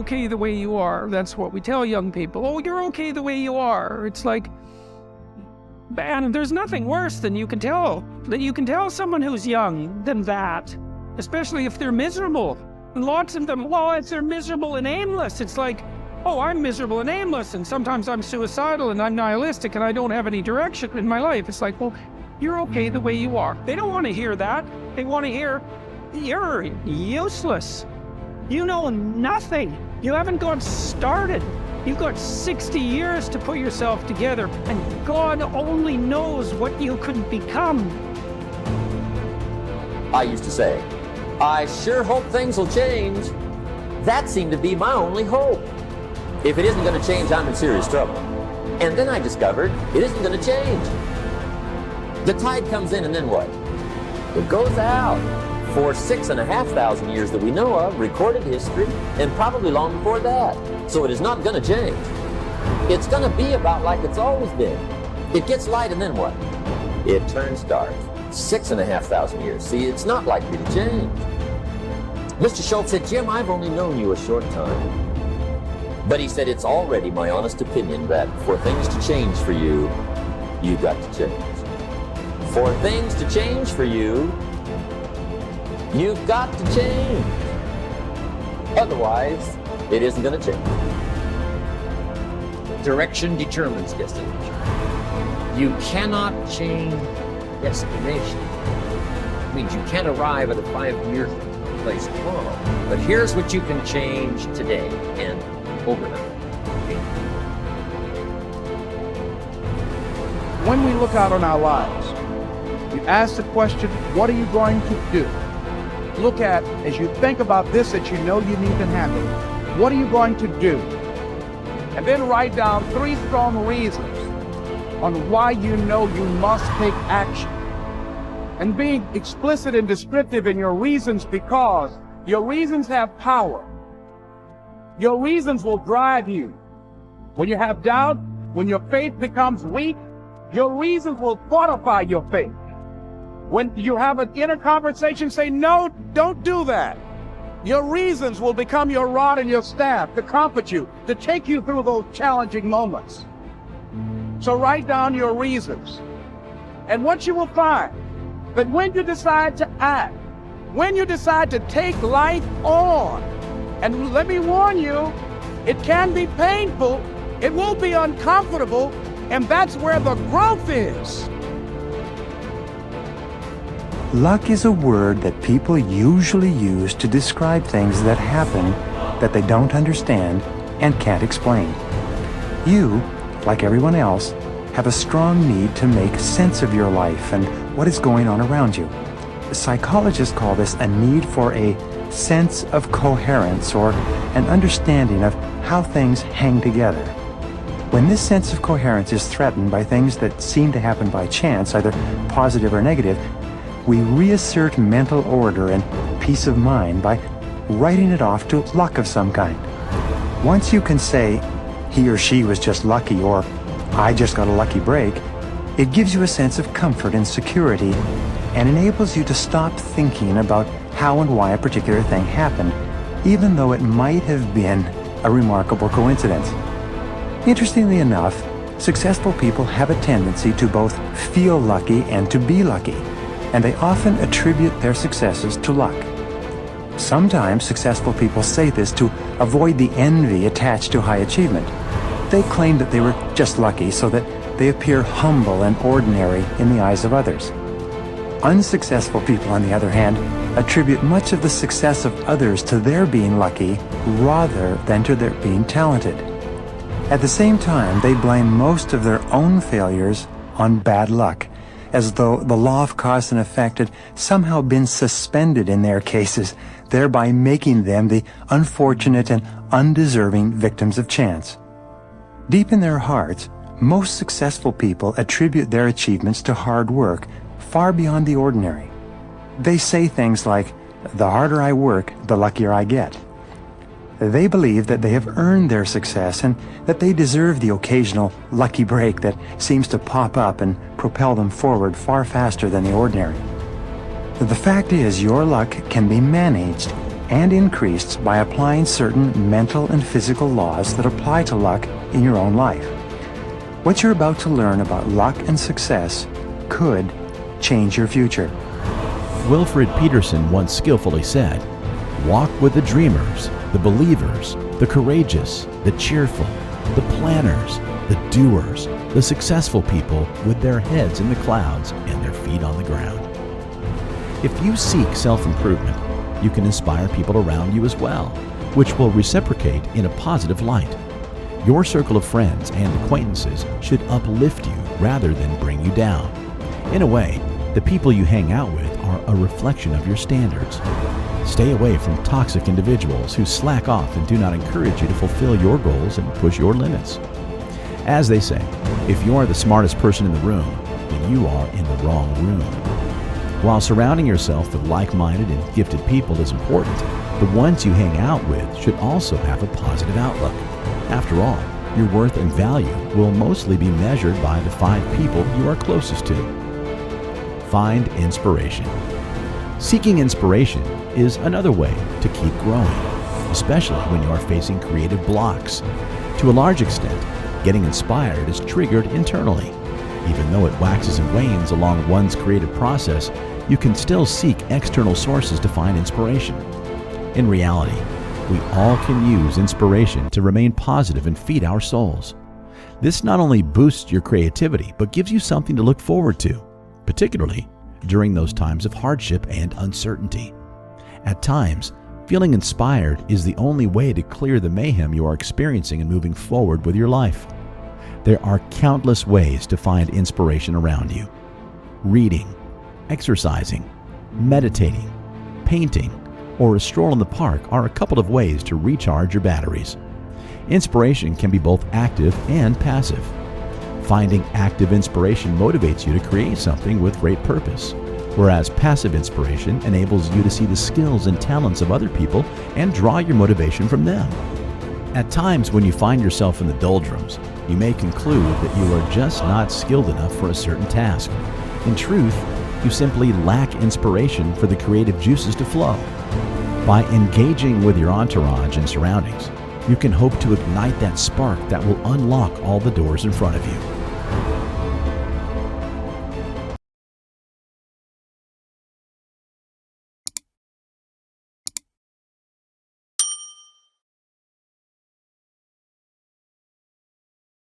okay the way you are. That's what we tell young people. Oh, you're okay the way you are. It's like, man, there's nothing worse than you can tell someone who's young than that, especially if they're miserable. And lots of them, well, if they're miserable and aimless, it's like, oh, I'm miserable and aimless, and sometimes I'm suicidal and I'm nihilistic and I don't have any direction in my life. It's like, well, you're okay the way you are. They don't want to hear that. They want to hear, you're useless. You know nothing. You haven't got started. You've got 60 years to put yourself together, and God only knows what you could become. I used to say, I sure hope things will change. That seemed to be my only hope. If it isn't going to change, I'm in serious trouble. And then I discovered it isn't going to change. The tide comes in, and then what? It goes out. For 6,500 years that we know of, recorded history, and probably long before that. So it is not going to change. It's going to be about like it's always been. It gets light, and then what? It turns dark. 6,500 years. See, it's not likely to change. Mr. Schultz said, Jim, I've only known you a short time. But he said, it's already my honest opinion that for things to change for you, you've got to change. For things to change for you, you've got to change. Otherwise, it isn't going to change. Direction determines destination. You cannot change destination. It means you can't arrive at a 5-year place tomorrow. But here's what you can change today and overnight. When we look out on our lives, you ask the question, what are you going to do? Look at, as you think about this that you know you need to handle, what are you going to do? And then write down 3 strong reasons on why you know you must take action. And being explicit and descriptive in your reasons, because your reasons have power. Your reasons will drive you. When you have doubt, when your faith becomes weak, your reasons will fortify your faith. When you have an inner conversation, say, no, don't do that. Your reasons will become your rod and your staff to comfort you, to take you through those challenging moments. So write down your reasons. And what you will find, that when you decide to act, when you decide to take life on, and let me warn you, it can be painful, it will be uncomfortable, and that's where the growth is. Luck is a word that people usually use to describe things that happen that they don't understand and can't explain. You, like everyone else, have a strong need to make sense of your life and what is going on around you. Psychologists call this a need for a sense of coherence or an understanding of how things hang together. When this sense of coherence is threatened by things that seem to happen by chance, either positive or negative, we reassert mental order and peace of mind by writing it off to luck of some kind. Once you can say, he or she was just lucky, or I just got a lucky break, it gives you a sense of comfort and security and enables you to stop thinking about how and why a particular thing happened, even though it might have been a remarkable coincidence. Interestingly enough, successful people have a tendency to both feel lucky and to be lucky, and they often attribute their successes to luck. Sometimes successful people say this to avoid the envy attached to high achievement. They claim that they were just lucky so that they appear humble and ordinary in the eyes of others. Unsuccessful people, on the other hand, attribute much of the success of others to their being lucky rather than to their being talented. At the same time, they blame most of their own failures on bad luck, as though the law of cause and effect had somehow been suspended in their cases, thereby making them the unfortunate and undeserving victims of chance. Deep in their hearts, most successful people attribute their achievements to hard work, far beyond the ordinary. They say things like, "The harder I work, the luckier I get." They believe that they have earned their success and that they deserve the occasional lucky break that seems to pop up and propel them forward far faster than the ordinary. The fact is, your luck can be managed and increased by applying certain mental and physical laws that apply to luck in your own life. What you're about to learn about luck and success could change your future. Wilfred Peterson once skillfully said, "Walk with the dreamers, the believers, the courageous, the cheerful, the planners, the doers, the successful people with their heads in the clouds and their feet on the ground." If you seek self-improvement, you can inspire people around you as well, which will reciprocate in a positive light. Your circle of friends and acquaintances should uplift you rather than bring you down. In a way, the people you hang out with are a reflection of your standards. Stay away from toxic individuals who slack off and do not encourage you to fulfill your goals and push your limits. As they say, if you are the smartest person in the room, then you are in the wrong room. While surrounding yourself with like-minded and gifted people is important, the ones you hang out with should also have a positive outlook. After all, your worth and value will mostly be measured by the 5 people you are closest to. Find inspiration. Seeking inspiration is another way to keep growing, especially when you are facing creative blocks. To a large extent, getting inspired is triggered internally. Even though it waxes and wanes along one's creative process, you can still seek external sources to find inspiration. In reality, we all can use inspiration to remain positive and feed our souls. This not only boosts your creativity, but gives you something to look forward to, particularly during those times of hardship and uncertainty. At times, feeling inspired is the only way to clear the mayhem you are experiencing and moving forward with your life. There are countless ways to find inspiration around you. Reading, exercising, meditating, painting, or a stroll in the park are a couple of ways to recharge your batteries. Inspiration can be both active and passive. Finding active inspiration motivates you to create something with great purpose, whereas passive inspiration enables you to see the skills and talents of other people and draw your motivation from them. At times when you find yourself in the doldrums, you may conclude that you are just not skilled enough for a certain task. In truth, you simply lack inspiration for the creative juices to flow. By engaging with your entourage and surroundings, you can hope to ignite that spark that will unlock all the doors in front of you.